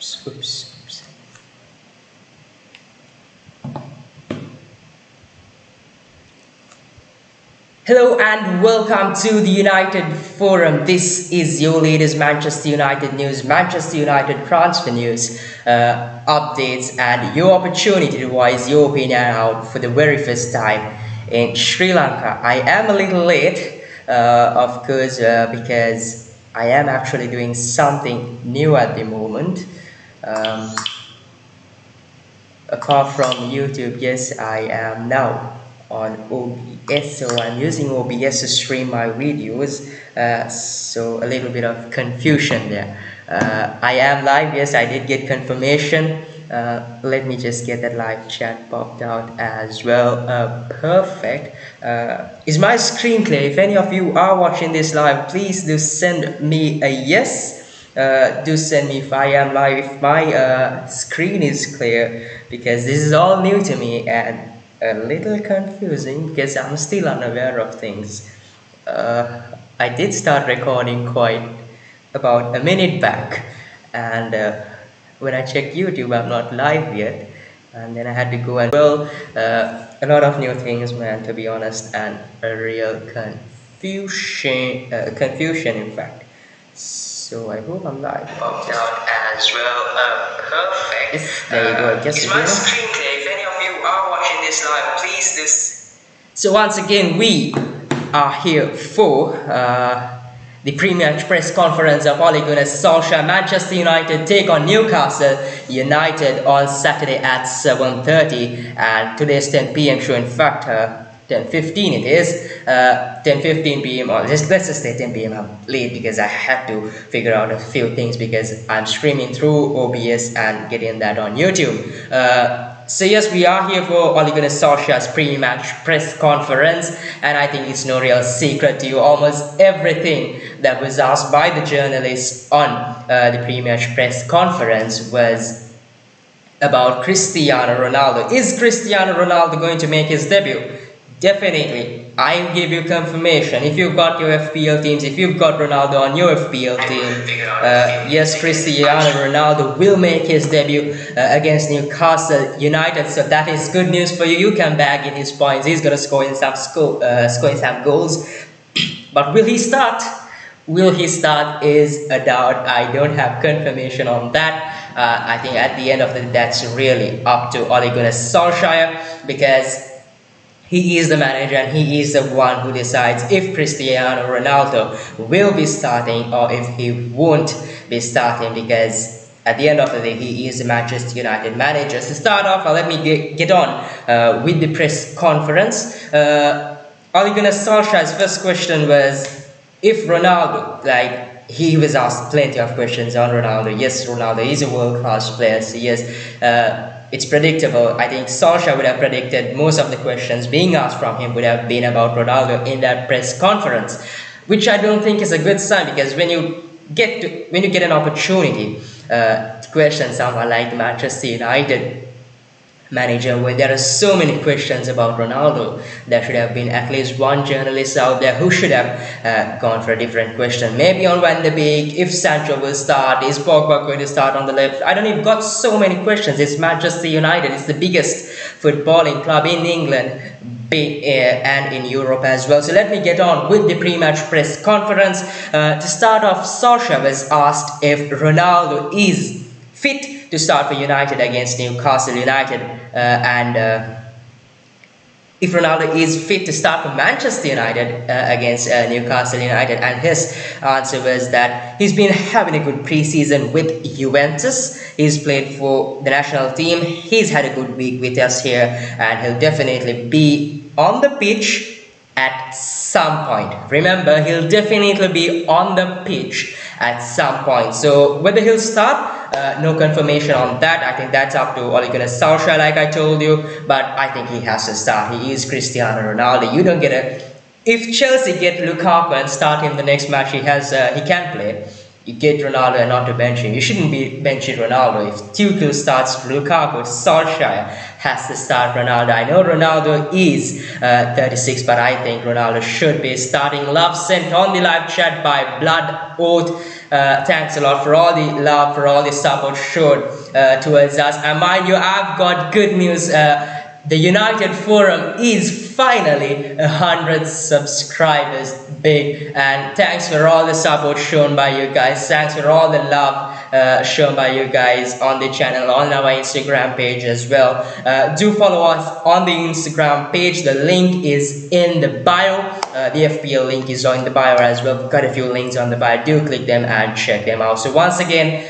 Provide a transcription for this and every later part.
Oops. Hello and welcome to the United Forum. This is your latest Manchester United news, Manchester United transfer news, updates, and your opportunity to voice your opinion out for the very first time in Sri Lanka. I am a little late, of course, because I am actually doing something new at the moment. Apart from YouTube, yes, I am now on OBS, so I'm using OBS to stream my videos, so a little bit of confusion there. I am live, yes, I did get confirmation. Let me just get that live chat popped out as well. Perfect. Is my screen clear? If any of you are watching this live, please do send me a yes. Do send me if I am live, if my screen is clear, because this is all new to me and a little confusing because I'm still unaware of things. I did start recording quite about a minute back, and when I checked YouTube, I'm not live yet, and then I had to go and a lot of new things, man, to be honest, and a real confusion in fact. So I hope I'm live. Popped out as well. Perfect. Yes, there you go. Is my screen clear? If any of you are watching this live, please do. So once again, we are here for the pre-match press conference of Ole Gunnar Solskjaer. Manchester United take on Newcastle United on Saturday at 7:30, and today's 10 p.m. show. In fact, 10:15 it is. 10:15 p.m. or let's just say 10 p.m. I'm late because I had to figure out a few things because I'm streaming through OBS and getting that on YouTube. So yes, we are here for Ole Gunnar Solskjaer's pre-match press conference, and I think it's no real secret to you. Almost everything that was asked by the journalists on the pre-match press conference was about Cristiano Ronaldo. Is Cristiano Ronaldo going to make his debut? Definitely, I give you confirmation. If you've got your FPL teams, if you've got Ronaldo on your FPL team, yes, Cristiano Ronaldo will make his debut against Newcastle United. So that is good news for you. You can bag in his points. He's gonna score in some goals. But will he start? Will he start is a doubt. I don't have confirmation on that. I think at the end of the day, that's really up to Ole Gunnar Solskjaer, because he is the manager and he is the one who decides if Cristiano Ronaldo will be starting or if he won't be starting, because at the end of the day, he is the Manchester United manager. To start off, let me get on with the press conference. Ole Gunnar Solskjaer's first question was, if Ronaldo, he was asked plenty of questions on Ronaldo. Yes, Ronaldo is a world-class player. So yes, it's predictable. I think Solskjaer would have predicted most of the questions being asked from him would have been about Ronaldo in that press conference, which I don't think is a good sign, because when you get an opportunity to question someone like the Manchester United manager, when there are so many questions about Ronaldo, there should have been at least one journalist out there who should have gone for a different question. Maybe on Van de Beek, if Sancho will start, is Pogba going to start on the left? I don't know, you've got so many questions. It's Manchester United, it's the biggest footballing club in England and in Europe as well. So let me get on with the pre-match press conference. To start off, Solskjaer was asked if Ronaldo is fit to start for United against Newcastle United, and if Ronaldo is fit to start for Manchester United against Newcastle United, and his answer was that he's been having a good preseason with Juventus. He's played for the national team. He's had a good week with us here, and he'll definitely be on the pitch at some point. Remember, he'll definitely be on the pitch at some point. So whether he'll start, no confirmation on that. I think that's up to Ole Gunnar Solskjaer, like I told you, but I think he has to start. He is Cristiano Ronaldo. You don't get if Chelsea get Lukaku and start him the next match, he can play. You get Ronaldo and not to bench him. You shouldn't be benching Ronaldo. If Tuchel starts Lukaku, Solskjaer has to start Ronaldo. I know Ronaldo is 36, but I think Ronaldo should be starting. Love sent on the live chat by Blood Oath. Thanks a lot for all the love, for all the support shown towards us. And mind you, I've got good news. The United Forum is finally 100 subscribers big, and thanks for all the support shown by you guys. Thanks for all the love shown by you guys on the channel, on our Instagram page as well. Do follow us on the Instagram page. The link is in the bio. The FPL link is in the bio as well. We've got a few links on the bio. Do click them and check them out. So once again,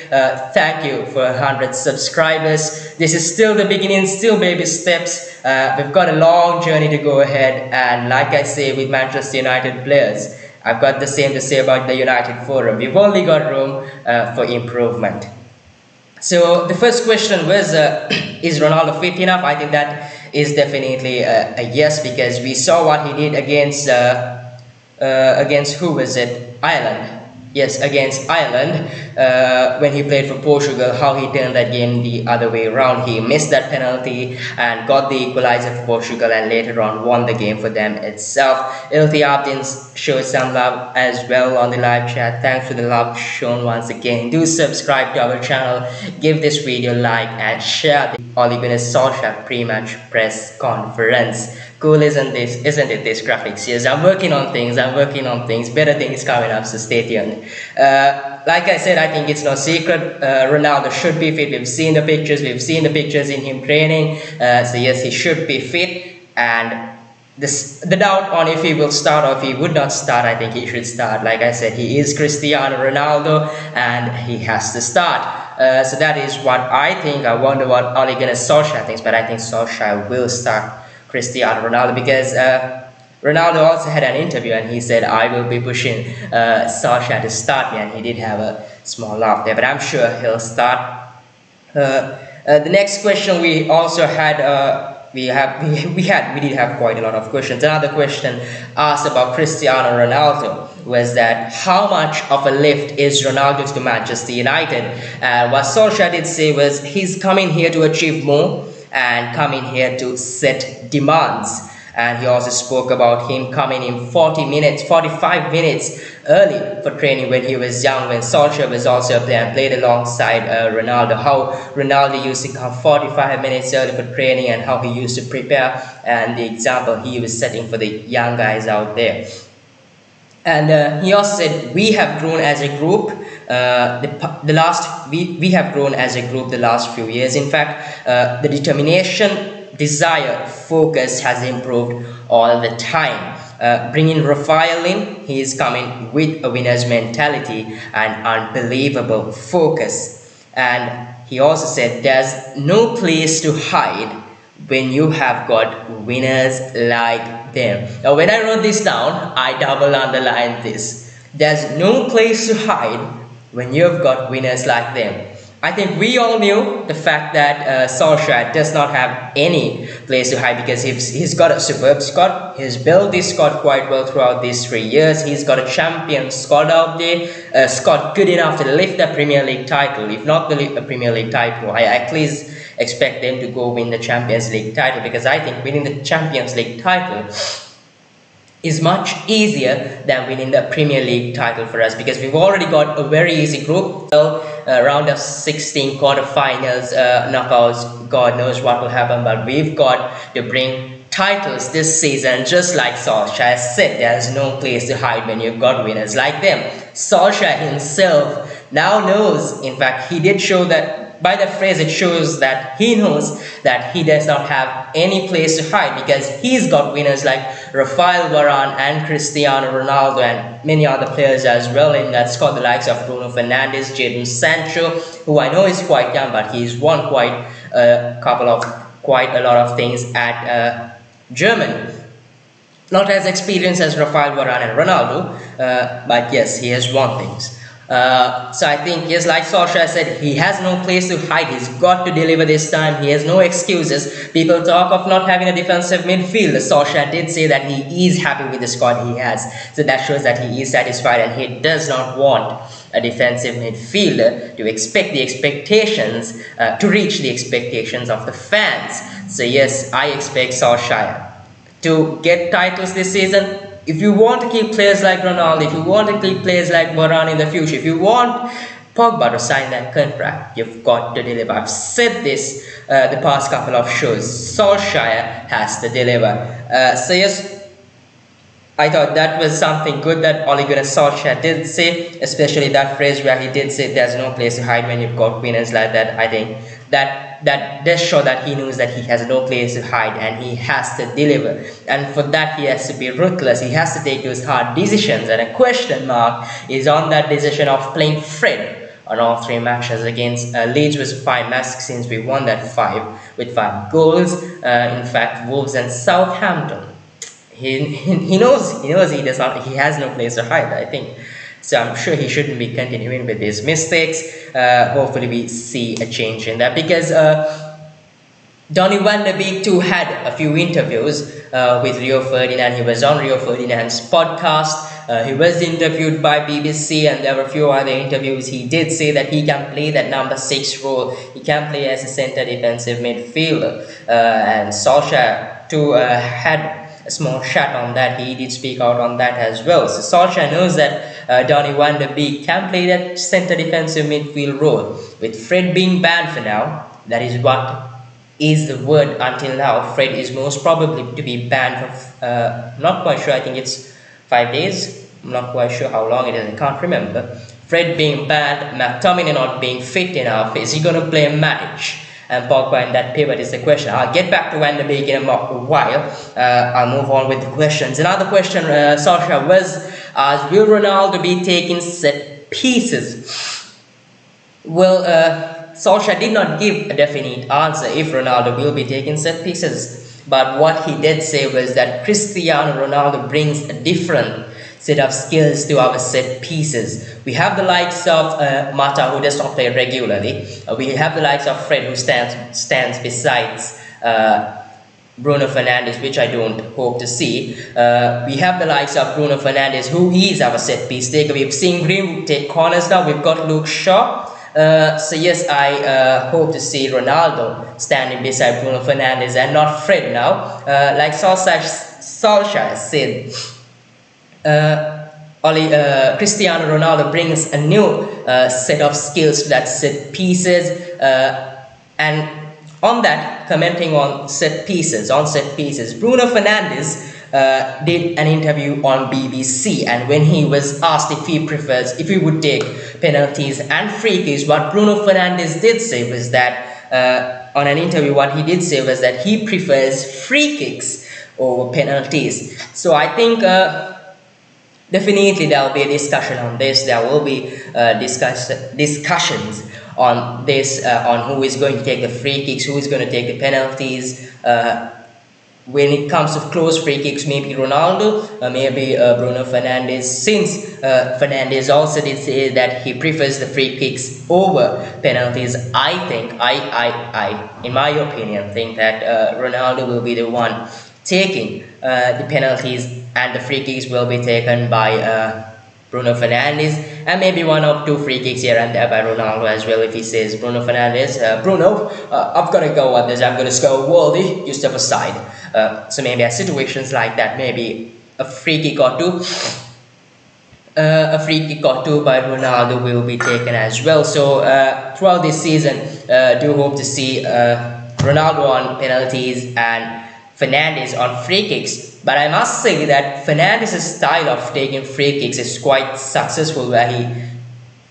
thank you for 100 subscribers. This is still the beginning, still baby steps. We've got a long journey to go ahead, and like I say with Manchester United players, I've got the same to say about the United Forum. We've only got room for improvement. So the first question was, is Ronaldo fit enough? I think that is definitely a yes, because we saw what he did against who was it? Ireland. Yes, against Ireland, when he played for Portugal, how he turned that game the other way around. He missed that penalty and got the equalizer for Portugal, and later on won the game for them itself. Ilti Abdin showed some love as well on the live chat. Thanks for the love shown once again. Do subscribe to our channel, give this video a like, and share the Ole Gunnar Solskjaer pre-match press conference. Cool, isn't it, this graphics? Yes, I'm working on things, better things coming up, so stay tuned. Like I said, I think it's no secret, Ronaldo should be fit. We've seen the pictures in him training, so yes, he should be fit, and the doubt on if he will start or if he would not start, I think he should start. Like I said, he is Cristiano Ronaldo, and he has to start. So that is what I think. I wonder what Ole Gunnar Solskjaer thinks, but I think Solskjaer will start Cristiano Ronaldo, because Ronaldo also had an interview and he said, I will be pushing Solskjaer to start me, and he did have a small laugh there, but I'm sure he'll start. The next question we also had, we did have quite a lot of questions. Another question asked about Cristiano Ronaldo was that how much of a lift is Ronaldo to Manchester United? What Solskjaer did say was he's coming here to achieve more and coming here to set demands. And he also spoke about him coming in 45 minutes early for training when he was young, when Solskjaer was also up there and played alongside Ronaldo. How Ronaldo used to come 45 minutes early for training, and how he used to prepare, and the example he was setting for the young guys out there. And he also said, we have grown as a group. We have grown as a group the last few years. In fact, the determination, desire, focus has improved all the time. Bringing Rafael in, he is coming with a winner's mentality and unbelievable focus. And he also said there's no place to hide when you have got winners like them. Now when I wrote this down, I double underlined this. There's no place to hide when you've got winners like them. I think we all knew the fact that Solskjaer does not have any place to hide, because he's got a superb squad. He's built this squad quite well throughout these 3 years. He's got a champion squad out there, a squad good enough to lift the Premier League title. If not the Premier League title, I at least expect them to go win the Champions League title, because I think winning the Champions League title is much easier than winning the Premier League title for us, because we've already got a very easy group. Round of 16 quarterfinals, knockouts, God knows what will happen, but we've got to bring titles this season. Just like Solskjaer said, there's no place to hide when you've got winners like them. Solskjaer himself now knows, in fact he did show that by that phrase, it shows that he knows that he does not have any place to hide, because he's got winners like Rafael Varane and Cristiano Ronaldo and many other players as well in that squad, the likes of Bruno Fernandes, Jadon Sancho, who I know is quite young, but he's won quite a lot of things at Germany. Not as experienced as Rafael Varane and Ronaldo, but yes, he has won things. So I think, yes, like Solskjaer said, he has no place to hide. He's got to deliver this time. He has no excuses. People talk of not having a defensive midfielder. Solskjaer did say that he is happy with the squad he has. So that shows that he is satisfied, and he does not want a defensive midfielder to reach the expectations of the fans. So yes, I expect Solskjaer to get titles this season. If you want to keep players like Ronaldo, if you want to keep players like Varane in the future, if you want Pogba to sign that contract, you've got to deliver. I've said this the past couple of shows. Solskjaer has to deliver. So yes, I thought that was something good that Ole Gunnar Solskjaer did say, especially that phrase where he did say there's no place to hide when you've got winners like that. I think that does show that he knows that he has no place to hide and he has to deliver. And for that he has to be ruthless. He has to take those hard decisions. And a question mark is on that decision of playing Fred on all 3 matches against Leeds. Was 5 matches since we won that 5 with 5 goals. In fact, Wolves and Southampton. He knows he does not, he has no place to hide, I think. So I'm sure he shouldn't be continuing with his mistakes. Hopefully we see a change in that, because Donny van de Beek too had a few interviews with Rio Ferdinand. He was on Rio Ferdinand's podcast. He was interviewed by BBC, and there were a few other interviews. He did say that he can play that number 6 role. He can play as a centre defensive midfielder. And Solskjaer too had a small shot on that. He did speak out on that as well. So Solskjaer knows that Donny van de Beek can play that centre defensive midfield role. With Fred being banned for now, that is what is the word until now. Fred is most probably to be banned for not quite sure, I think it's 5 days. I'm not quite sure how long it is, I can't remember. Fred being banned, McTominay not being fit enough. Is he going to play Matic and Pogba in that pivot is the question. I'll get back to Van de Beek in a while. I'll move on with the questions. Another question Solskjaer was asked, will Ronaldo be taking set pieces? Well, Solskjaer did not give a definite answer if Ronaldo will be taking set pieces. But what he did say was that Cristiano Ronaldo brings a different set of skills to our set pieces. We have the likes of Mata, who does not play regularly. We have the likes of Fred, who stands besides Bruno Fernandes, which I don't hope to see. We have the likes of Bruno Fernandes, who is our set piece taker. We've seen Greenwood take corners now. We've got Luke Shaw. So yes, I hope to see Ronaldo standing beside Bruno Fernandes and not Fred now. Like Solskjaer said, Cristiano Ronaldo brings a new set of skills to that set pieces, and on that, commenting on set pieces, Bruno Fernandes did an interview on BBC, and when he was asked if he would take penalties and free kicks, what Bruno Fernandes did say was that on an interview, what he did say was that he prefers free kicks over penalties. So I think definitely there will be a discussion on this. There will be discussions on this, on who is going to take the free kicks, who is going to take the penalties. When it comes to close free kicks, maybe Ronaldo, maybe Bruno Fernandes, since Fernandes also did say that he prefers the free kicks over penalties. I think, I in my opinion, think that Ronaldo will be the one taking the penalties, and the free kicks will be taken by Bruno Fernandes, and maybe 1 or 2 free kicks here and there by Ronaldo as well. If he says, Bruno Fernandes, Bruno, I've got to go at this, I'm going to score a worldie, you step aside. So maybe at situations like that, maybe a free kick or two by Ronaldo will be taken as well. So throughout this season, do hope to see Ronaldo on penalties and Fernandes on free kicks. But I must say that Fernandes' style of taking free kicks is quite successful, where he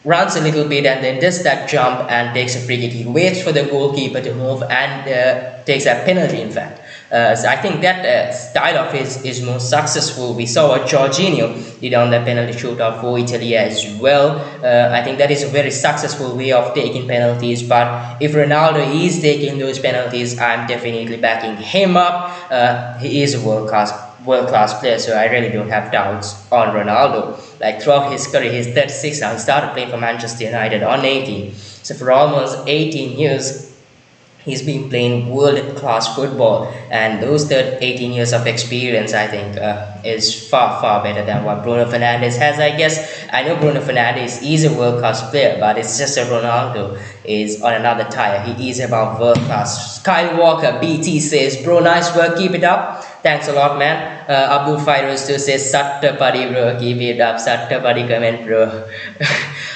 runs a little bit and then does that jump and takes a free kick. He waits for the goalkeeper to move and takes a penalty, in fact. So I think that style of his is more successful. We saw what Jorginho did on the penalty shootout for Italy as well. I think that is a very successful way of taking penalties. But if Ronaldo is taking those penalties, I'm definitely backing him up. He is a world-class player, so I really don't have doubts on Ronaldo. Like throughout his career, he's 36 now, started playing for Manchester United on 18. So for almost 18 years, He's been playing world-class football, and those 18 years of experience, I think, is far better than what Bruno Fernandes has. I guess I know Bruno Fernandes is a world-class player, but it's just a Ronaldo is on another tire. He is about world-class. Kyle Walker, BT says, "Bro, nice work, keep it up." Thanks a lot, man. Abdul Fairoz too says, "Satta padi bro, keep it up. Satta padi comment, bro."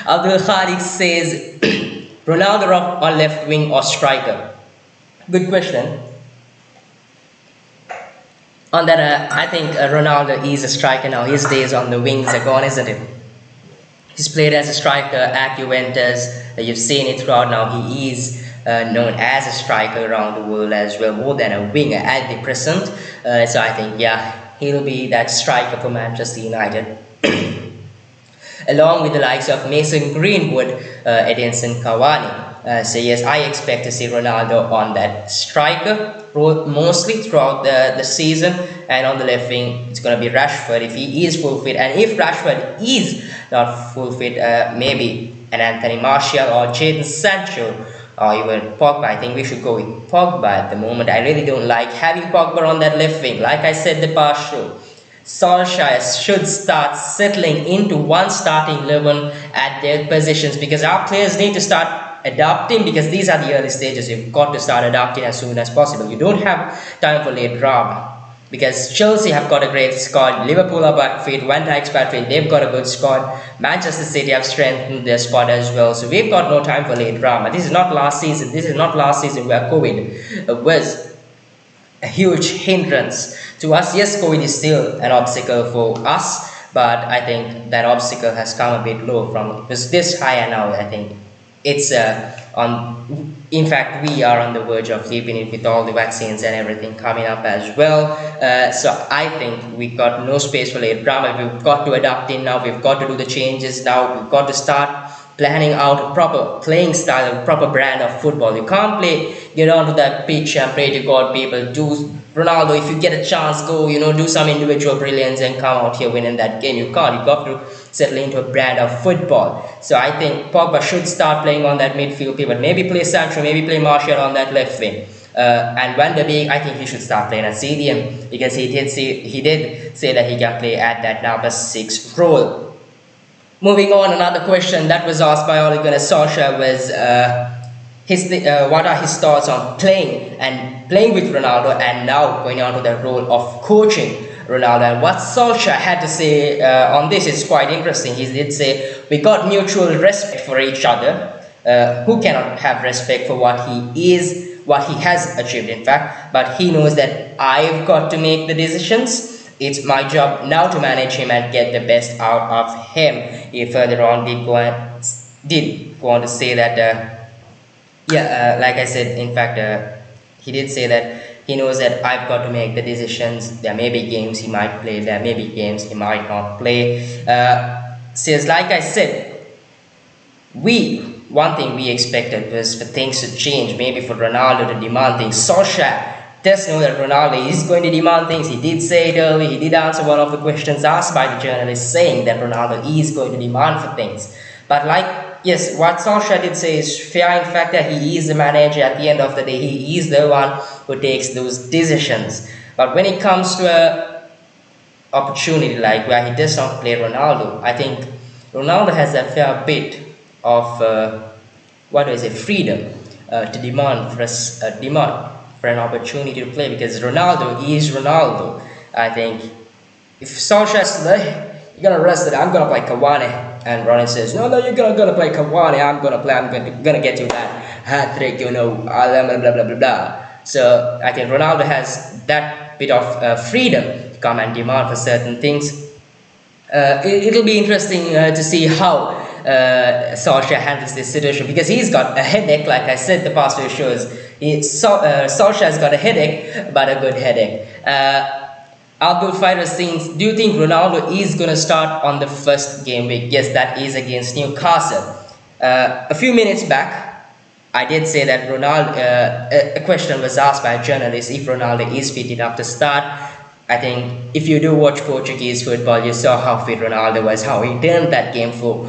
Abdul Khalik says, "Ronaldo on left wing or striker?" Good question. On that, I think Ronaldo is a striker now. His days on the wings are gone, isn't it? He's played as a striker at Juventus. You've seen it throughout now. He is known as a striker around the world as well, more than a winger at the present. So I think, yeah, he'll be that striker for Manchester United. Along with the likes of Mason Greenwood, Edinson Cavani. So yes, I expect to see Ronaldo on that striker role mostly throughout the season, and on the left wing it's going to be Rashford if he is full fit, and if Rashford is not full fit, maybe an Anthony Martial or Jadon Sancho or even Pogba. I think we should go with Pogba at the moment. I really don't like having Pogba on that left wing. Like I said the past show, Solskjaer should start settling into one starting 11 at their positions, because our players need to start adapting, because these are the early stages. You've got to start adapting as soon as possible. You don't have time for late drama, because Chelsea have got a great squad, Liverpool are back fit, Van Dijk's back fit, they've got a good squad, Manchester City have strengthened their squad as well, so we've got no time for late drama. This is not last season. This is not last season where COVID was a huge hindrance to us. Yes, COVID is still an obstacle for us, but I think that obstacle has come a bit low. From it was this higher now. I think it's in fact we are on the verge of leaving it with all the vaccines and everything coming up as well. So I think we got no space for late drama. We've got to adapt in now. We've got to do the changes now. We've got to start planning out a proper playing style, a proper brand of football. You can't get onto that pitch and pray to God, people. Do Ronaldo, if you get a chance, go, do some individual brilliance and come out here winning that game. You can't. You've got to settle into a brand of football. So I think Pogba should start playing on that midfield pivot. Maybe play Sancho, maybe play Martial on that left wing. And Van de Beek, I think he should start playing at CDM, because he did say that he can play at that number 6 role. Moving on, another question that was asked by Ole Gunnar Solskjaer was what are his thoughts on playing with Ronaldo and now going on to the role of coaching Ronaldo. And what Solskjaer had to say on this is quite interesting. He did say, "We got mutual respect for each other." Who cannot have respect for what he has achieved, in fact, but he knows that I've got to make the decisions. It's my job now to manage him and get the best out of him. He further on did go on to say that, like I said, in fact, he did say that he knows that I've got to make the decisions. There may be games he might play, there may be games he might not play. Says, like I said, one thing we expected was for things to change, maybe for Ronaldo to demand things. Solskjaer does know that Ronaldo is going to demand things. He did say it early. He did answer one of the questions asked by the journalist, saying that Ronaldo is going to demand for things. But yes, what Solskjaer did say is fair, in fact, that he is the manager. At the end of the day, he is the one who takes those decisions. But when it comes to an opportunity like where he does not play Ronaldo, I think Ronaldo has a fair bit of freedom to demand for an opportunity to play, because Ronaldo is Ronaldo. I think if Solskjaer says, "You're gonna rest it, I'm gonna play Cavani," and Ronnie says, "No, you're gonna play Cavani, I'm gonna get you that hat trick, blah blah blah blah blah." So I think Ronaldo has that bit of freedom to come and demand for certain things. It'll be interesting to see how Solskjaer handles this situation, because he's got a headache. Like I said the past few shows, Solskjaer's got a headache, but a good headache. Abdul Fighters thinks, "Do you think Ronaldo is going to start on the first game week?" Yes, that is against Newcastle. A few minutes back, I did say that a question was asked by a journalist if Ronaldo is fit enough to start. I think if you do watch Portuguese football, you saw how fit Ronaldo was, how he turned that game for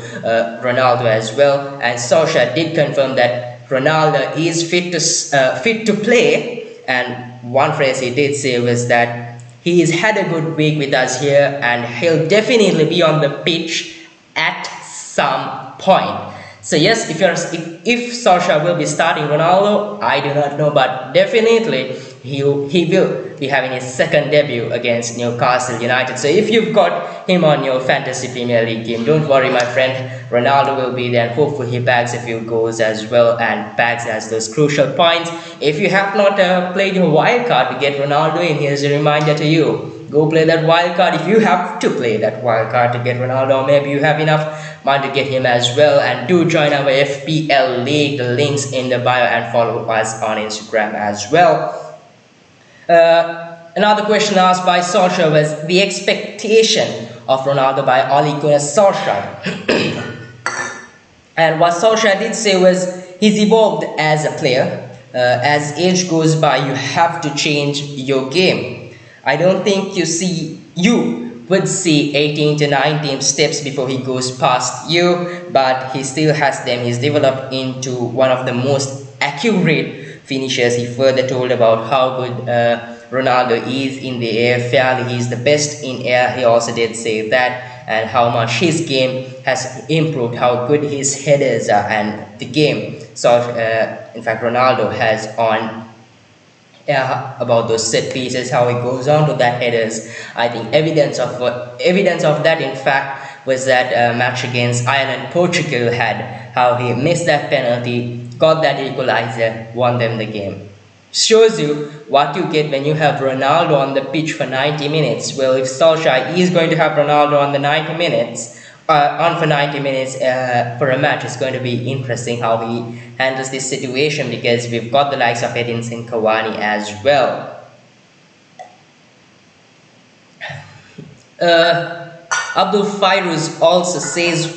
Ronaldo as well. And Solskjaer did confirm that Ronaldo is fit to play. And one phrase he did say was that he's had a good week with us here, and he'll definitely be on the pitch at some point. So yes, if Solskjaer will be starting Ronaldo, I do not know, but definitely he will be having his second debut against Newcastle United. So if you've got him on your fantasy Premier League team, don't worry, my friend. Ronaldo will be there, and hopefully he bags a few goals as well and bags as those crucial points. If you have not played your wild card to get Ronaldo in, here's a reminder to you. Go play that wild card if you have to play that wild card to get Ronaldo, or maybe you have enough money to get him as well. And do join our FPL league. The link's in the bio, and follow us on Instagram as well. Another question asked by Solskjaer was the expectation of Ronaldo by Ole Gunnar Solskjaer. And what Solskjaer did say was he's evolved as a player. As age goes by, you have to change your game. I don't think you would see 18 to 19 steps before he goes past you, but he still has them. He's developed into one of the most accurate finishers. He further told about how good Ronaldo is in the air. Fairly, he's the best in air. He also did say that, and how much his game has improved, how good his headers are, and the game. So, in fact, Ronaldo has on about those set pieces, how he goes on to that headers. I think evidence of that, in fact, was that match against Ireland Portugal had, how he missed that penalty, got that equalizer, won them the game. Shows you what you get when you have Ronaldo on the pitch for 90 minutes. Well, if Solskjaer is going to have Ronaldo on the 90 minutes, for a match, it's going to be interesting how he handles this situation, because we've got the likes of Edinson Cavani as well. Abdul Fairuz also says,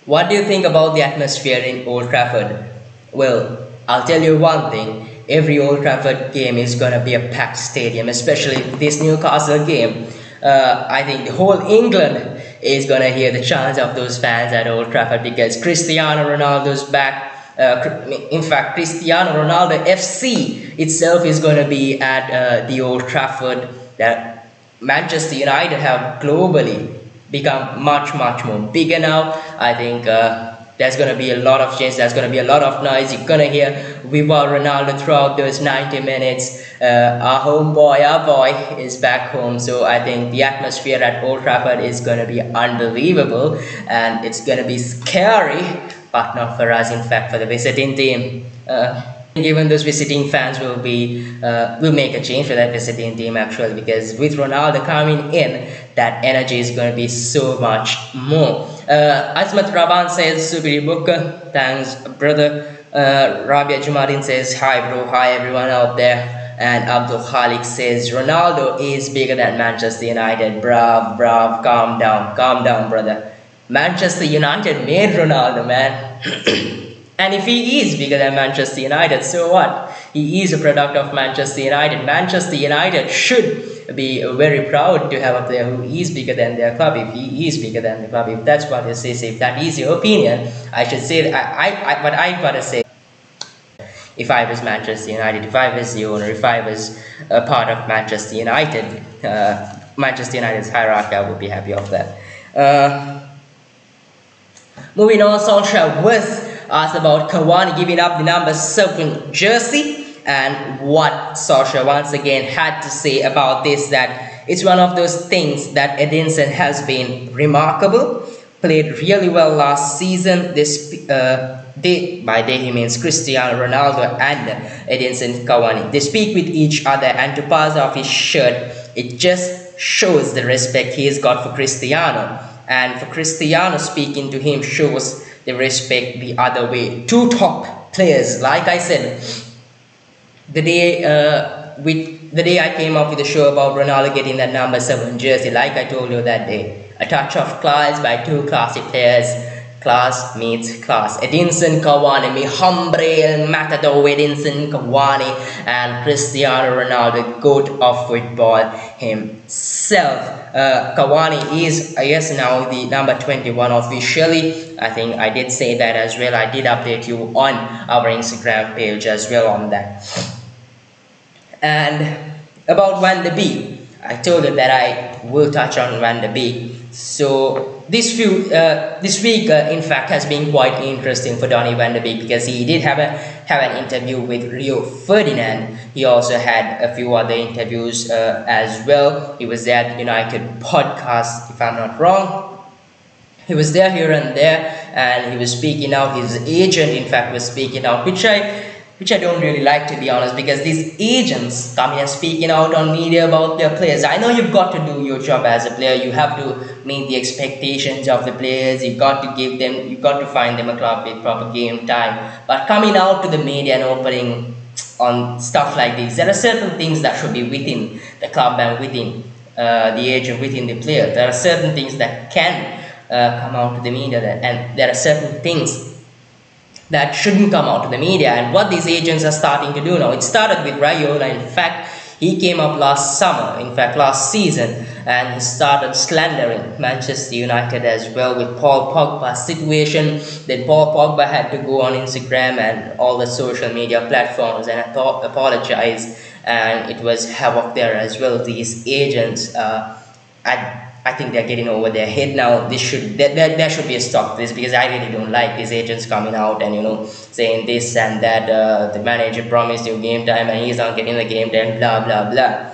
what do you think about the atmosphere in Old Trafford? Well, I'll tell you one thing. Every Old Trafford game is going to be a packed stadium, especially this Newcastle game. I think the whole England is going to hear the chants of those fans at Old Trafford, because Cristiano Ronaldo's back. In fact, Cristiano Ronaldo FC itself is going to be at the Old Trafford. That Manchester United have globally become much more bigger now. I think there's going to be a lot of change, there's going to be a lot of noise. You're going to hear Viva Ronaldo throughout those 90 minutes. Our homeboy, our boy is back home. So I think the atmosphere at Old Trafford is going to be unbelievable, and it's going to be scary, but not for us, in fact, for the visiting team. Even those visiting fans will make a change for that visiting team, actually, because with Ronaldo coming in, that energy is going to be so much more. Azmat Raban says, Subiri Booker, thanks brother. Rabia Jumadin says, hi bro, hi everyone out there. And Abdul Khalik says, Ronaldo is bigger than Manchester United. Brav, calm down brother. Manchester United made Ronaldo, man. And if he is bigger than Manchester United, so what? He is a product of Manchester United. Manchester United should be very proud to have a player who is bigger than their club. If he is bigger than the club, if that's what you say, if that is your opinion, I should say that what I gotta say. If I was Manchester United, if I was the owner, if I was a part of Manchester United, Manchester United's hierarchy, I would be happy of that. Moving on, Solskjaer was asked about Cavani giving up the number 7 jersey, and what Solskjaer once again had to say about this, that it's one of those things that Edinson has been remarkable, played really well last season. By they he means Cristiano Ronaldo and Edinson Cavani. They speak with each other, and to pass off his shirt, it just shows the respect he's got for Cristiano, and for Cristiano speaking to him shows the respect the other way. Two top players, like I said, the day I came up with the show about Ronaldo getting that number 7 jersey, like I told you that day, a touch of class by two classy players. Class meets class. Edinson Cavani, mi hombre el matador Edinson Cavani, and Cristiano Ronaldo, GOAT of football himself. Cavani is, I guess, now the number 21 officially. I think I did say that as well. I did update you on our Instagram page as well on that. And about Van de Beek, I told you that I will touch on Van de Beek. So this week, in fact, has been quite interesting for Donny Van de Beek, because he did have an interview with Rio Ferdinand. He also had a few other interviews as well. He was there at United podcast, if I'm not wrong. He was there here and there, and he was speaking out. His agent, in fact, was speaking out, which I don't really like, to be honest, because these agents come here speaking out on media about their players. I know you've got to do your job as a player. You have to meet the expectations of the players. You've got to find them a club with proper game time. But coming out to the media and opening on stuff like this, there are certain things that should be within the club and within the agent, within the player. There are certain things that can come out to the media, and there are certain things that shouldn't come out to the media. And what these agents are starting to do now, it started with Raiola. In fact, he came up last summer, in fact last season, and he started slandering Manchester United as well with Paul Pogba's situation. Then Paul Pogba had to go on Instagram and all the social media platforms and apologize, and it was havoc there as well. These agents, I think they're getting over their head now. There should be a stop to this, because I really don't like these agents coming out and saying this and that. The manager promised you game time and he's not getting the game time, blah blah blah.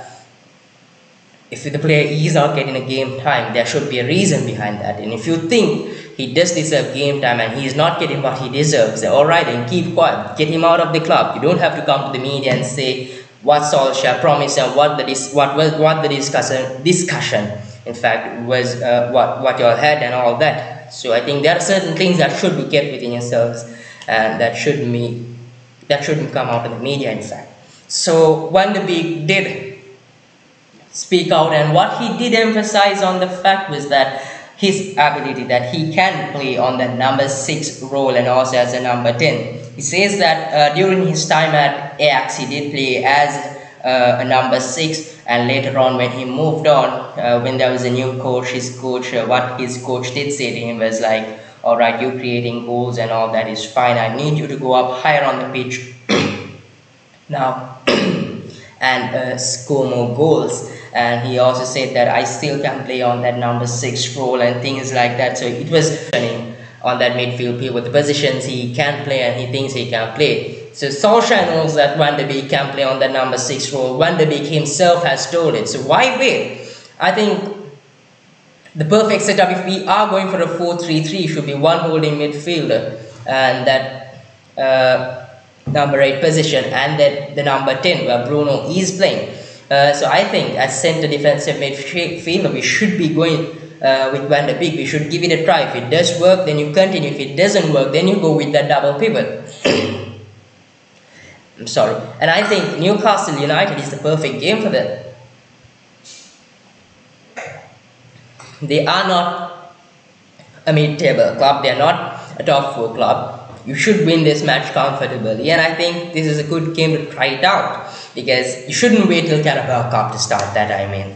If the player is not getting a game time, there should be a reason behind that. And if you think he does deserve game time and he's not getting what he deserves, then alright, then keep quiet, get him out of the club. You don't have to come to the media and say what Solskjaer promised and what the discussion in fact was, what you all had and all that. So I think there are certain things that should be kept within yourselves, and that shouldn't come out of the media, in fact. So Van de Beek did speak out, and what he did emphasize on the fact was that his ability, that he can play on the number 6 role and also as a number 10. He says that during his time at Ajax, he did play as a number 6, and later on when he moved on, when there was a new coach, what his coach did say to him was like, alright, you creating goals and all that is fine, I need you to go up higher on the pitch now and score more goals. And he also said that I still can play on that number 6 role and things like that. So it was on that midfield field with the positions he can play and he thinks he can play. So Solskjaer knows that Van de Beek can play on that number 6 role. Van de Beek himself has told it. So why wait? I think the perfect setup, if we are going for a 4-3-3, should be one holding midfielder and that number 8 position, and that the number 10 where Bruno is playing. So I think as centre defensive midfielder, we should be going with Van de Beek. We should give it a try. If it does work, then you continue. If it doesn't work, then you go with that double pivot. I'm sorry. And I think Newcastle United is the perfect game for them. They are not a mid-table club. They are not a top 4 club. You should win this match comfortably, and I think this is a good game to try it out, because you shouldn't wait till Carabao Cup to start that. I mean,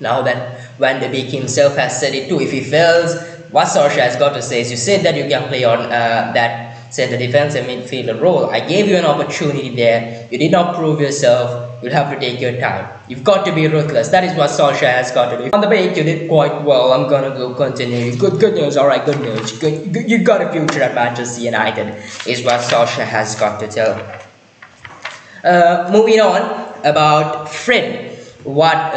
now that Van de Beek himself has said it too, if he fails, what Solskjaer has got to say is, you said that you can play on that centre defensive midfielder role. I gave you an opportunity there. You did not prove yourself. You'll have to take your time. You've got to be ruthless. That is what Solskjaer has got to do. On the break, you did quite well. I'm gonna go continue. Good news. All right, good news. You got a future at Manchester United, is what Solskjaer has got to tell. Moving on about Fred, what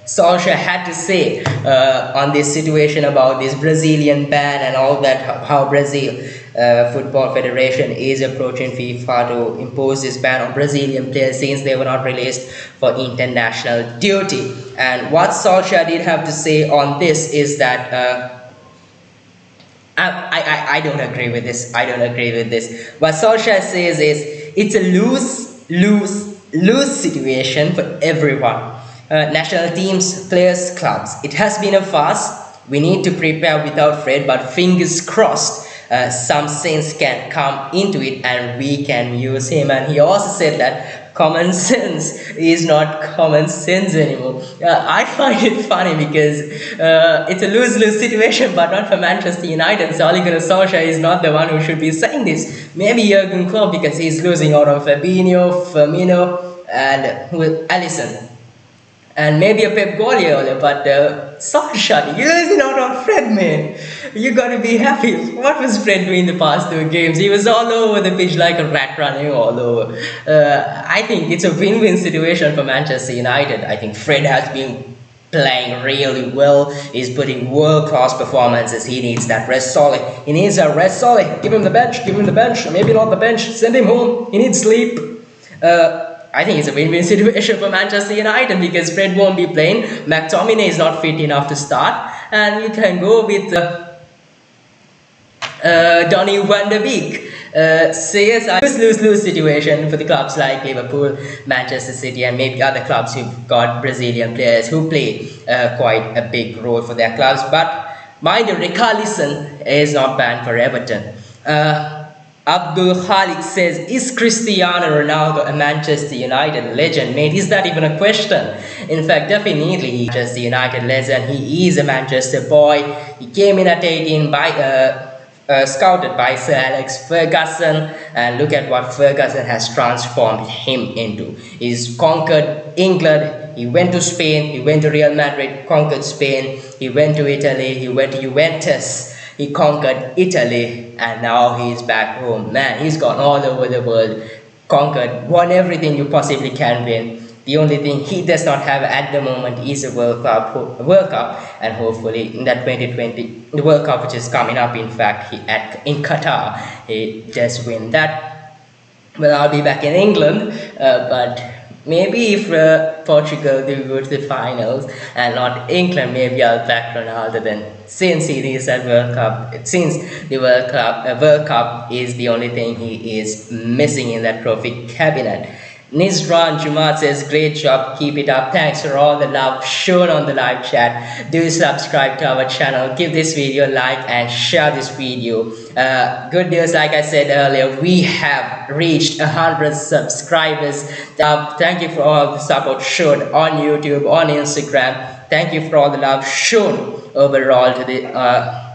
Solskjaer had to say on this situation about this Brazilian ban and all that, how Brazil Football Federation is approaching FIFA to impose this ban on Brazilian players since they were not released for international duty. And what Solskjaer did have to say on this is that I don't agree with this. I don't agree with this. What Solskjaer says is it's a lose situation for everyone. National teams, players, clubs. It has been a farce. We need to prepare without Fred, but fingers crossed, some sense can come into it and we can use him. And he also said that common sense is not common sense anymore. I find it funny because it's a lose-lose situation, but not for Manchester United. So Ole Gunnar Solskjaer is not the one who should be saying this. Maybe Jurgen Klopp, because he's losing out on Fabinho, Firmino, and Alisson. And maybe a Pep Guardiola, but Solskjaer, you're losing out on Fred, man. You gotta be happy. What was Fred doing the past 2 games? He was all over the pitch like a rat running all over. I think it's a win-win situation for Manchester United. I think Fred has been playing really well. He's putting world-class performances. He needs that rest solid. He needs a rest solid. Give him the bench, give him the bench. Maybe not the bench, send him home. He needs sleep. I think it's a win-win situation for Manchester United because Fred won't be playing. McTominay is not fit enough to start, and you can go with Donny van de Beek. So yes, lose-lose situation for the clubs like Liverpool, Manchester City, and maybe other clubs who've got Brazilian players who play quite a big role for their clubs. But mind you, Richarlison is not banned for Everton. Abdul Khalik says, is Cristiano Ronaldo a Manchester United legend? Mate, is that even a question? In fact, definitely he's Manchester United legend. He is a Manchester boy. He came in at 18 scouted by Sir Alex Ferguson, and look at what Ferguson has transformed him into. He's conquered England, he went to Spain, he went to Real Madrid, conquered Spain, he went to Italy, he went to Juventus, he conquered Italy, and now he's back home. Man, he's gone all over the world, conquered, won everything you possibly can win. The only thing he does not have at the moment is a World Cup, and hopefully in that 2020, the World Cup which is coming up, in fact, in Qatar, he just win that. Well, I'll be back in England, but maybe if Portugal do go to the finals and not England, maybe I'll back Ronaldo then. Since he is at World Cup, since the World Cup is the only thing he is missing in that trophy cabinet. Nizran Jumat says, great job, keep it up. Thanks for all the love shown on the live chat. Do subscribe to our channel, give this video a like and share this video. Good news, like I said earlier, we have reached 100 subscribers. Thank you for all the support shown on YouTube, on Instagram. Thank you for all the love shown overall to the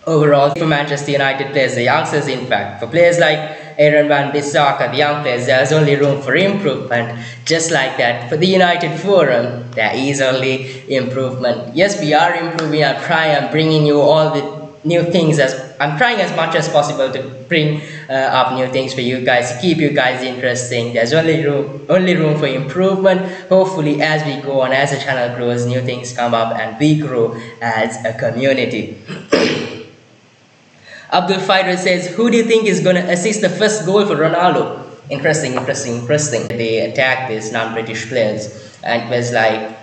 for Manchester United players, the youngsters. In fact, for players like Aaron Van Bissaka, the young players, there's only room for improvement. Just like that, for the United Forum, there is only improvement. Yes, we are improving. I'm bringing you all the new things. I'm trying as much as possible to bring up new things for you guys, to keep you guys interesting. There's only room for improvement. Hopefully, as we go on, as the channel grows, new things come up and we grow as a community. Abdul Fighter says, who do you think is going to assist the first goal for Ronaldo? Interesting. They attacked these non-British players, and it was like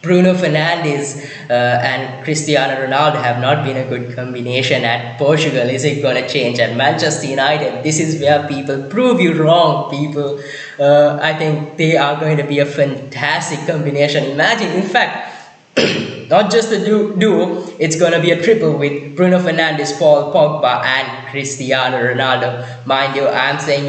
Bruno Fernandes and Cristiano Ronaldo have not been a good combination at Portugal. Is it going to change at Manchester United? This is where people prove you wrong, people. I think they are going to be a fantastic combination. Imagine, in fact, not just a duo, it's going to be a triple with Bruno Fernandes, Paul Pogba and Cristiano Ronaldo. Mind you, I'm telling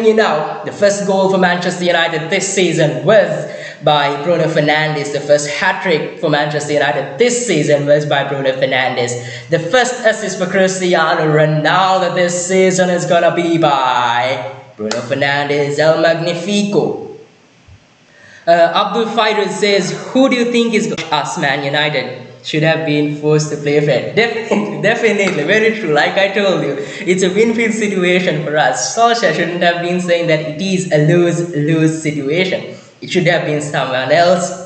you now, the first goal for Manchester United this season was by Bruno Fernandes. The first hat-trick for Manchester United this season was by Bruno Fernandes. The first assist for Cristiano Ronaldo this season is going to be by Bruno Fernandes, El Magnifico. Abdul Fighter says, who do you think is us? Man United should have been forced to play Fred. Definitely, very true. Like I told you, it's a win-win situation for us. Solskjaer shouldn't have been saying that it is a lose-lose situation. It should have been someone else.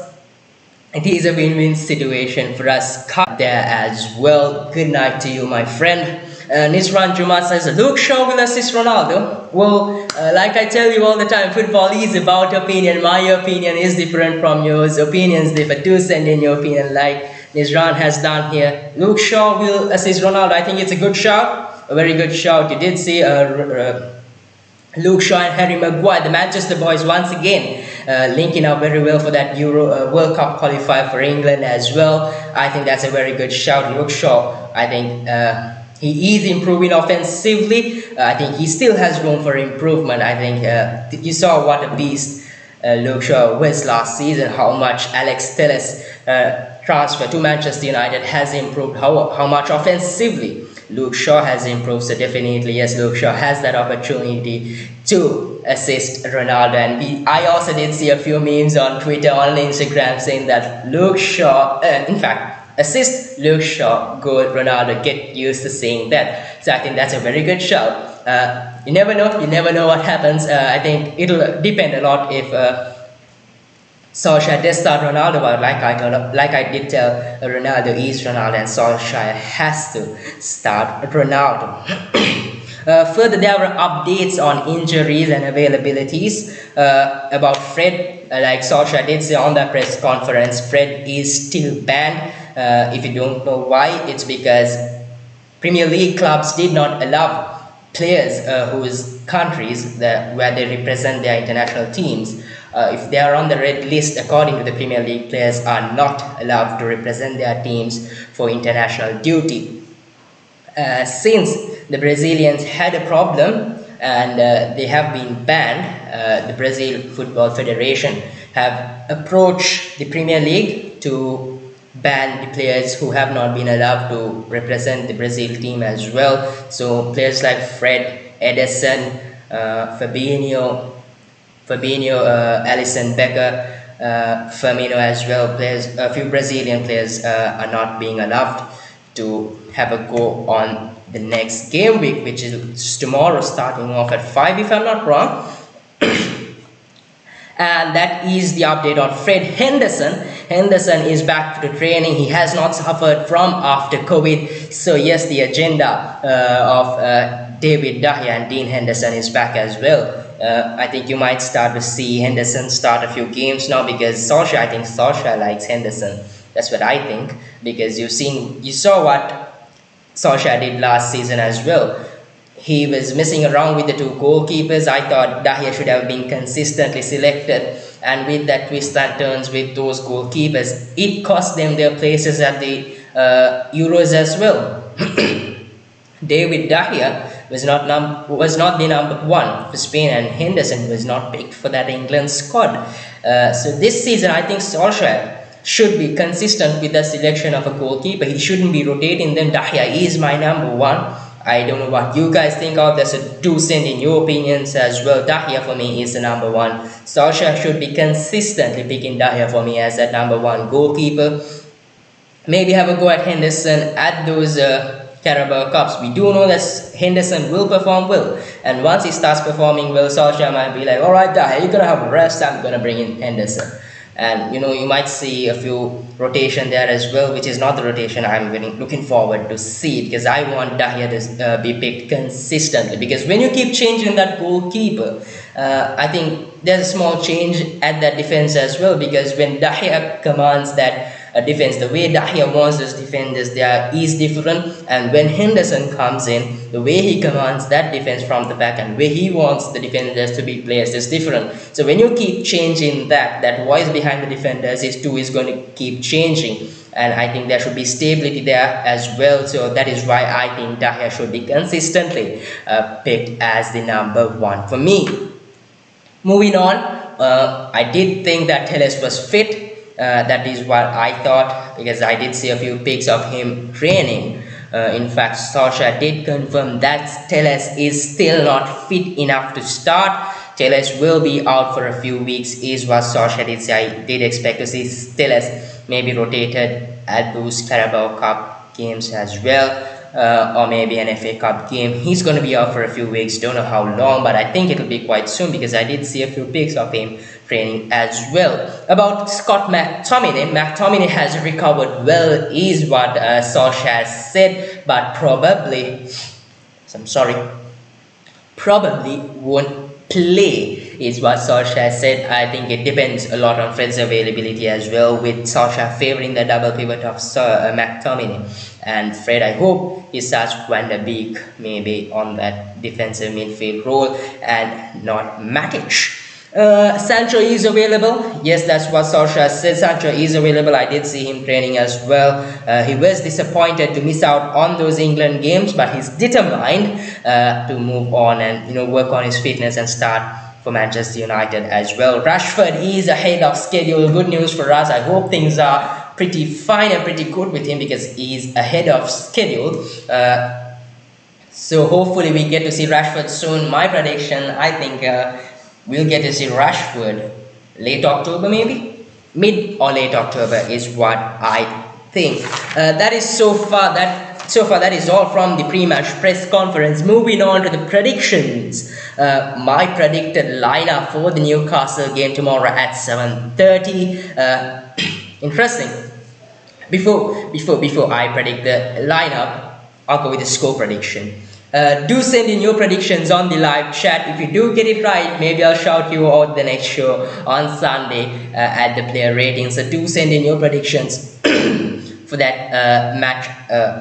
It is a win-win situation for us there as well. Good night to you, my friend. Nisran Juma says, Luke Shaw will assist Ronaldo. Well, like I tell you all the time, football is about opinion. My opinion is different from yours. Opinions differ. Do send in your opinion like Nisran has done here. Luke Shaw will assist Ronaldo. I think it's a good shout. A very good shout. You did see Luke Shaw and Harry Maguire, the Manchester boys, once again linking up very well for that World Cup qualifier for England as well. I think that's a very good shout. Luke Shaw, I think he is improving offensively. I think he still has room for improvement. I think you saw what a beast Luke Shaw was last season, how much Alex Telles transfer to Manchester United has improved, how much offensively Luke Shaw has improved. So definitely, yes, Luke Shaw has that opportunity to assist Ronaldo. And I also did see a few memes on Twitter, on Instagram, saying that Luke Shaw, in fact, assist Luke Shaw, goal Ronaldo. Get used to saying that. So I think that's a very good shout. You never know what happens. I think it'll depend a lot if Solskjaer does start Ronaldo, but like I did tell, Ronaldo is Ronaldo, and Solskjaer has to start Ronaldo. Further, there were updates on injuries and availabilities about Fred. Like Solskjaer did say on that press conference, Fred is still banned. If you don't know why, it's because Premier League clubs did not allow players whose countries where they represent their international teams, if they are on the red list, according to the Premier League, players are not allowed to represent their teams for international duty. Since the Brazilians had a problem and they have been banned, the Brazil Football Federation have approached the Premier League to ban the players who have not been allowed to represent the Brazil team as well. So players like Fred, Ederson, Fabinho, Alisson Becker, Firmino as well. A few Brazilian players are not being allowed to have a go on the next game week, which is tomorrow, starting off at 5 if I'm not wrong. And that is the update on Fred Henderson. Henderson is back to training. He has not suffered from after COVID. So yes, the agenda of David De Gea and Dean Henderson is back as well. I think you might start to see Henderson start a few games now, because I think Solskjaer likes Henderson. That's what I think, because you saw what Solskjaer did last season as well. He was messing around with the two goalkeepers. I thought De Gea should have been consistently selected, and with that twist and turns with those goalkeepers, it cost them their places at the Euros as well. David De Gea was not the number one for Spain, and Henderson was not picked for that England squad. So this season, I think Solskjaer should be consistent with the selection of a goalkeeper. He shouldn't be rotating them. De Gea is my number one. I don't know what you guys think of. There's a 2 cents in your opinions as well. De Gea for me is the number one. Solskjaer should be consistently picking De Gea for me as that number one goalkeeper. Maybe have a go at Henderson at those Carabao Cups. We do know that Henderson will perform well, and once he starts performing well, Solskjaer might be like, alright, De Gea, you're gonna have a rest, I'm gonna bring in Henderson. And you might see a few rotation there as well, which is not the rotation I'm looking forward to see, because I want De Gea to be picked consistently. Because when you keep changing that goalkeeper, I think there's a small change at that defense as well, because when De Gea commands that defense, the way De Gea wants those defenders there is different, and when Henderson comes in, the way he commands that defense from the back and where he wants the defenders to be placed is different. So when you keep changing that voice behind the defenders is going to keep changing, and I think there should be stability there as well. So that is why I think De Gea should be consistently picked as the number one for me. Moving on, I did think that Telles was fit. That is what I thought, because I did see a few pics of him training. In fact, Solskjaer did confirm that Telles is still not fit enough to start. Telles will be out for a few weeks is what Solskjaer did say. I did expect to see Telles maybe rotated at those Carabao Cup games as well, or maybe an FA Cup game. He's going to be out for a few weeks, don't know how long, but I think it'll be quite soon, because I did see a few pics of him training as well. About Scott McTominay has recovered well is what Solskjaer said, but probably won't play is what Solskjaer said. I think it depends a lot on Fred's availability as well, with Solskjaer favouring the double pivot of McTominay and Fred. I hope he starts Van der Beek maybe on that defensive midfield role and not Matic. Sancho is available. Yes, that's what Solskjaer said. Sancho is available. I did see him training as well. He was disappointed to miss out on those England games, but he's determined to move on and work on his fitness and start for Manchester United as well. Rashford is ahead of schedule. Good news for us. I hope things are pretty fine and pretty good with him because he's ahead of schedule. So hopefully we get to see Rashford soon. My prediction, I think we'll get to see Rashford late October, maybe mid or late October is what I think. That is so far that is all from the pre-match press conference. Moving on to the predictions. My predicted lineup for the Newcastle game tomorrow at 7:30. Interesting. Before I predict the lineup, I'll go with the score prediction. Do send in your predictions on the live chat. If you do get it right, maybe I'll shout you out the next show on Sunday at the player rating. So do send in your predictions for that match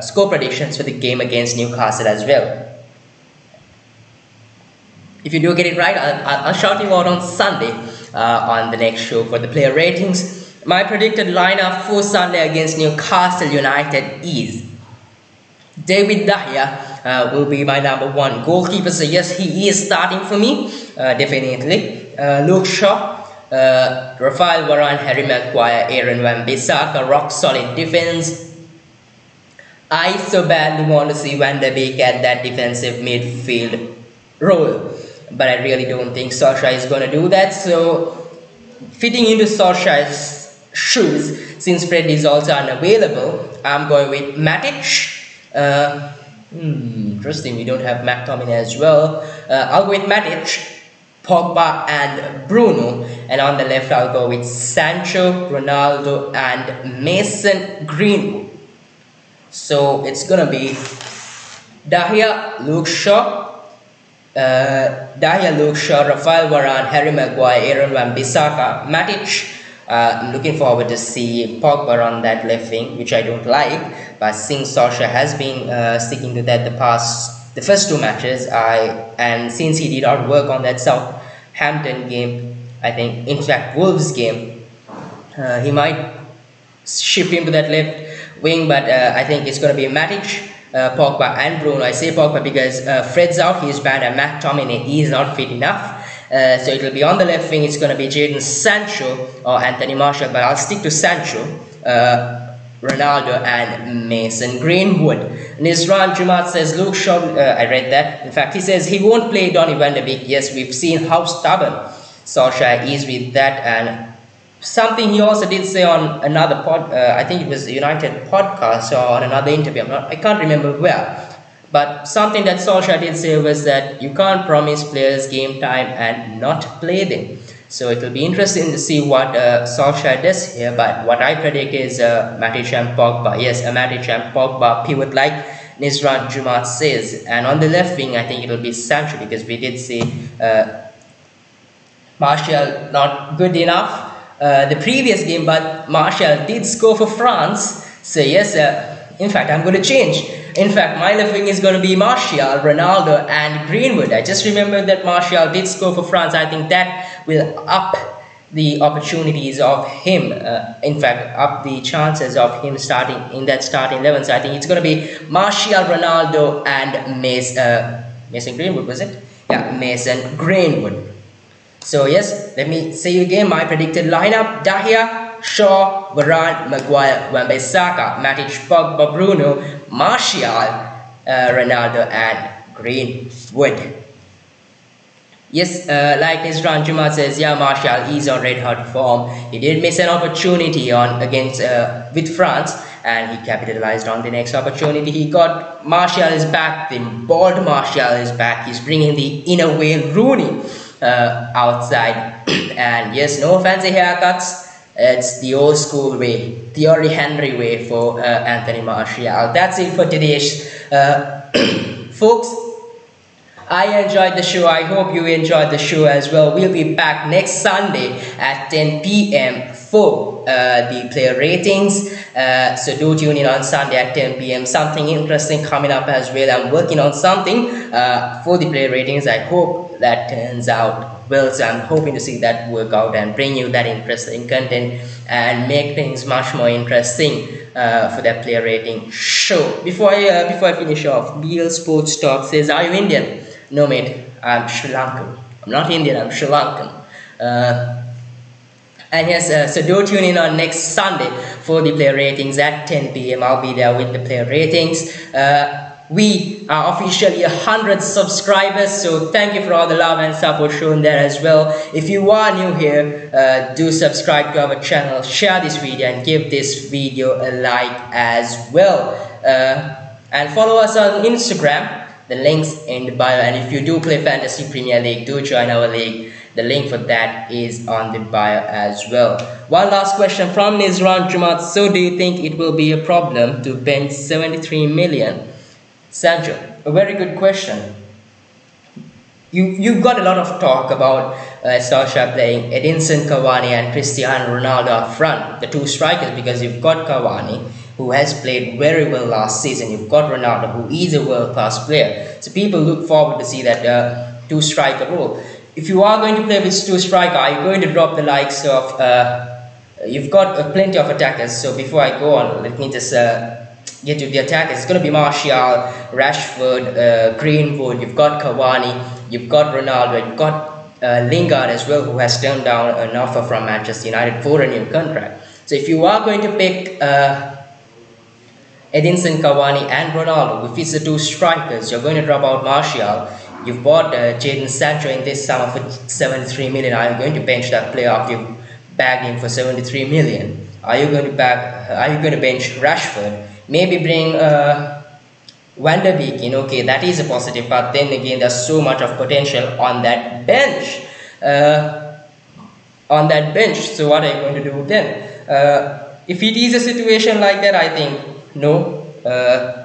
score predictions for the game against Newcastle as well. If you do get it right, I'll shout you out on Sunday on the next show for the player ratings. My predicted lineup for Sunday against Newcastle United is David De Gea will be my number one goalkeeper. So yes, he is starting for me, definitely. Luke Shaw, Rafael Varane, Harry Maguire, Aaron Wan-Bissaka, rock solid defense. I so badly want to see Van der Beek at that defensive midfield role, but I really don't think Solskjaer is going to do that. So fitting into Solskjaer's shoes, since Fred is also unavailable, I'm going with Matic. Interesting, we don't have McTominay as well. I'll go with Matic, Pogba and Bruno, and on the left I'll go with Sancho, Ronaldo and Mason Greenwood. So it's gonna be De Gea, Luke Shaw, Rafael Varane, Harry Maguire, Aaron Wan-Bissaka, Matic. I'm looking forward to see Pogba on that left wing, which I don't like, but since Solskjaer has been sticking to that the first two matches, and since he did not work on that Southampton game, I think, in fact Wolves game, he might shift him to that left wing, but I think it's going to be Matic, Pogba and Bruno. I say Pogba because Fred's out, he's bad, and McTominay, he is not fit enough. So it will be on the left wing, it's going to be Jadon Sancho or Anthony Martial, but I'll stick to Sancho, Ronaldo and Mason Greenwood. Nizran Jumat says Luke Shaw, I read that. In fact, he says he won't play Donny van de Beek. Yes, we've seen how stubborn Solskjaer is with that, and something he also did say on another I think it was a United podcast or on another interview, I can't remember where. But something that Solskjaer did say was that you can't promise players game time and not play them. So it will be interesting to see what Solskjaer does here. But what I predict is Matic and Pogba. Yes, a Matic and Pogba pivot like Nizran Jumat says. And on the left wing, I think it will be Sancho, because we did see Martial not good enough the previous game, but Martial did score for France. So yes, in fact, I'm going to change. In fact, my left wing is going to be Martial, Ronaldo and Greenwood. I just remembered that Martial did score for France. I think that will up the opportunities of him, in fact, up the chances of him starting in that starting 11. So I think it's going to be Martial, Ronaldo and Mason Greenwood, was it? Yeah, Mason Greenwood. So yes, let me say you again my predicted lineup: De Gea, Shaw, Varane, Maguire, Wan-Bissaka, Matic, Pogba, Bruno, Martial, Ronaldo and Greenwood. Yes, like Nizran Juma says, yeah, Martial is on red hot form. He did miss an opportunity against with France, and he capitalized on the next opportunity he got. Martial is back, the bald Martial is back. He's bringing the inner Wayne Rooney outside. And yes, no fancy haircuts. It's the old school way, Thierry Henry way for Anthony Martial. That's it for today's folks. I enjoyed the show. I hope you enjoyed the show as well. We'll be back next Sunday at 10 p.m. for the player ratings. So do tune in on Sunday at 10 p.m. Something interesting coming up as well. I'm working on something for the player ratings. I hope that turns out well. So I'm hoping to see that work out and bring you that interesting content and make things much more interesting for that player rating show. Before I finish off, BL Sports Talk says, "Are you Indian?" No, mate. I'm Sri Lankan. I'm not Indian. I'm Sri Lankan. And yes, so do tune in on next Sunday for the player ratings at 10 p.m. I'll be there with the player ratings. We are officially 100 subscribers, so thank you for all the love and support shown there as well. If you are new here, do subscribe to our channel, share this video and give this video a like as well. And follow us on Instagram. The link's in the bio, and if you do play Fantasy Premier League, do join our league. The link for that is on the bio as well. One last question from Nizran Jumat. So do you think it will be a problem to bench 73 million? Sancho, a very good question. You've got a lot of talk about Solskjaer playing Edinson Cavani and Cristiano Ronaldo up front, the two strikers, because you've got Cavani, who has played very well last season. You've got Ronaldo, who is a world-class player. So people look forward to see that two-striker role. If you are going to play with two-striker, are you going to drop the likes of... you've got plenty of attackers. So before I go on, let me just get to the attackers. It's going to be Martial, Rashford, Greenwood. You've got Cavani. You've got Ronaldo. You've got Lingard as well, who has turned down an offer from Manchester United for a new contract. So if you are going to pick... Edinson Cavani and Ronaldo, if it's the two strikers, you're going to drop out Martial. You've bought Jadon Sancho in this summer for 73 million. Are you going to bench that player after you bagged him for 73 million? Are you going to bench Rashford? Maybe bring Van der Beek in. Okay, that is a positive, but then again, there's so much of potential on that bench. So what are you going to do then? If it is a situation like that, I think no,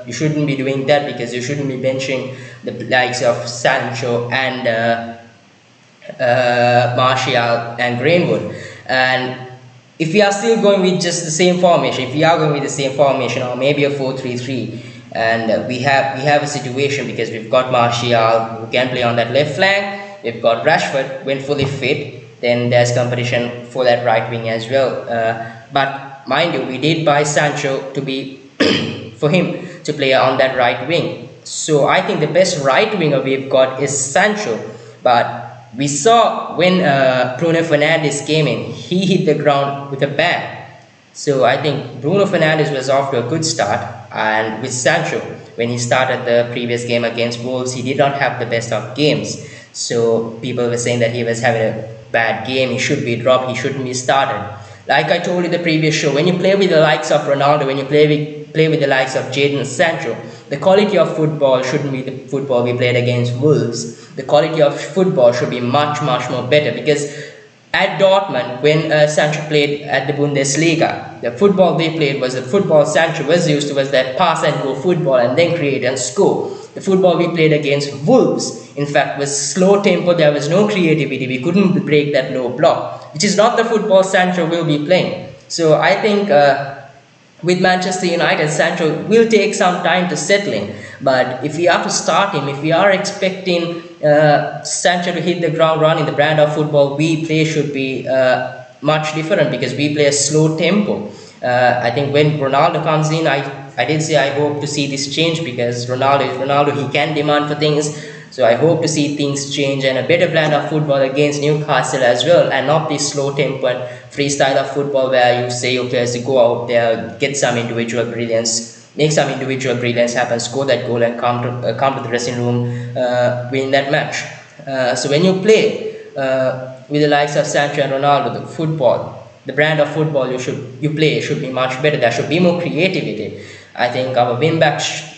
you shouldn't be doing that, because you shouldn't be benching the likes of Sancho and Martial and Greenwood. And if we are still going with just the same formation, or maybe a 4-3-3, and we have a situation, because we've got Martial who can play on that left flank, we've got Rashford when fully fit, then there's competition for that right wing as well. But mind you, we did buy Sancho to be for him to play on that right wing. So I think the best right winger we've got is Sancho. But we saw when Bruno Fernandes came in, he hit the ground with a bang. So I think Bruno Fernandes was off to a good start, and with Sancho, when he started the previous game against Wolves, he did not have the best of games. So people were saying that he was having a bad game, he should be dropped, he shouldn't be started. Like I told you the previous show, when you play with the likes of Ronaldo, when you play with the likes of Jadon Sancho, the quality of football shouldn't be the football we played against Wolves. The quality of football should be much more better, because at Dortmund, when Sancho played at the Bundesliga, the football they played was the football Sancho was used to, was that pass and go football and then create and score. The football we played against Wolves, in fact, was slow tempo. There was no creativity. We couldn't break that low block, which is not the football Sancho will be playing. So I think with Manchester United, Sancho will take some time to settle in. But if we have to start him, if we are expecting Sancho to hit the ground running, the brand of football we play should be much different, because we play a slow tempo. I think when Ronaldo comes in, I did say I hope to see this change, because Ronaldo is Ronaldo, he can demand for things. So I hope to see things change and a better plan of football against Newcastle as well, and not this slow tempo and freestyle of football where you say your players to go out there, get some individual brilliance, make some individual brilliance happen, score that goal and come to the dressing room, win that match. So when you play with the likes of Sancho and Ronaldo, the football, the brand of football you play should be much better. There should be more creativity. I think our wing backs,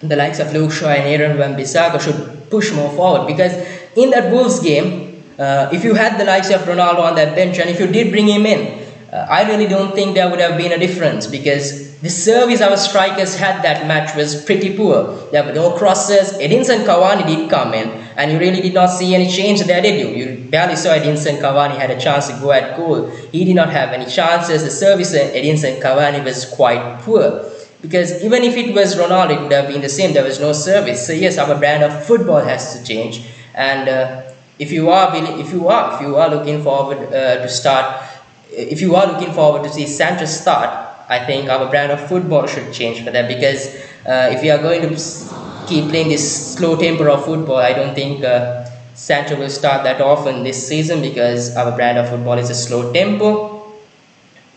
the likes of Luke Shaw and Aaron Wan-Bissaka, should push more forward, because in that Wolves game, if you had the likes of Ronaldo on that bench, and if you did bring him in, I really don't think there would have been a difference, because the service our strikers had that match was pretty poor. There were no crosses. Edinson Cavani did come in, and you really did not see any change there, did you? You barely saw Edinson Cavani had a chance to go at goal. He did not have any chances. The service of Edinson Cavani was quite poor, because even if it was Ronaldo, it would have been the same. There was no service. So yes, our brand of football has to change. And if you are looking forward if you are looking forward to see Sanchez start, I think our brand of football should change for that, because if we are going to keep playing this slow tempo of football, I don't think Sancho will start that often this season, because our brand of football is a slow tempo.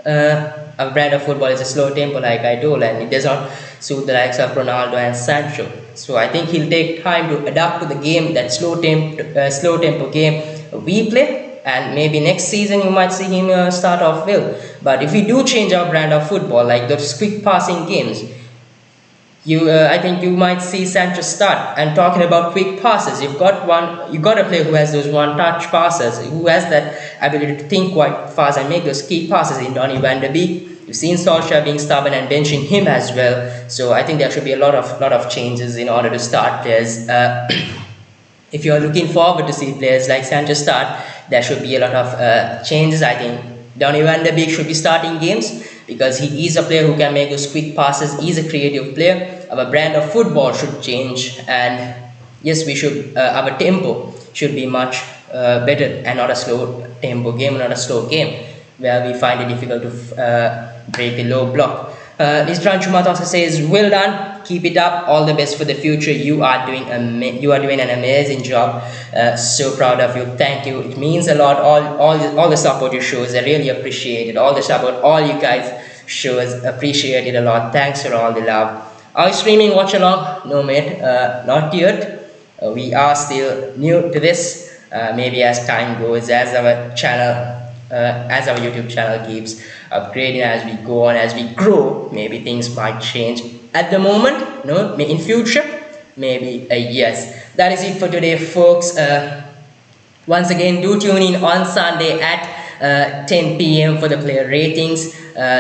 Our brand of football is a slow tempo, like I told, and it does not suit the likes of Ronaldo and Sancho. So I think he'll take time to adapt to the game, that slow tempo game we play. And maybe next season you might see him start off well. But if we do change our brand of football, like those quick passing games, I think you might see Sancho start. And talking about quick passes, you got a player who has those one-touch passes, who has that ability to think quite fast and make those key passes in Donny van de Beek. You've seen Solskjaer being stubborn and benching him as well. So I think there should be a lot of changes in order to start players. If you're looking forward to see players like Sancho start, there should be a lot of changes. I think Donny van de Beek should be starting games, because he is a player who can make those quick passes. He's a creative player. Our brand of football should change, and yes, our tempo should be much better, and not a slow tempo game, not a slow game where we find it difficult to break the low block. Mr. Anchumat also says, well done, keep it up, all the best for the future. You are doing an amazing job. So proud of you. Thank you. It means a lot. All the support you show, I really appreciate it. All the support all you guys show, appreciate it a lot. Thanks for all the love. Are you streaming watch along? No mate, not yet. We are still new to this. Maybe as time goes, as our channel as our YouTube channel keeps upgrading, as we go on, as we grow, maybe things might change. At the moment, no. In future, maybe yes. That is it for today, folks. Once again, do tune in on Sunday at 10 p.m. for the player ratings.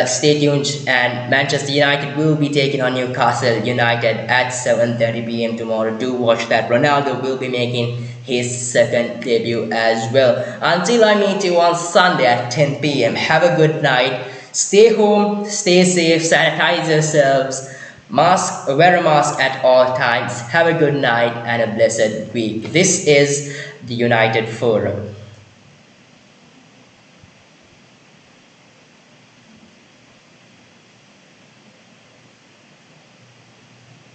Stay tuned, and Manchester United will be taking on Newcastle United at 7:30 p.m. tomorrow. Do watch that. Ronaldo will be making his second debut as well. Until I meet you on Sunday at 10 p.m. have a good night. Stay home, stay safe, sanitize yourselves, wear a mask at all times. Have a good night and a blessed week. This is the United Forum.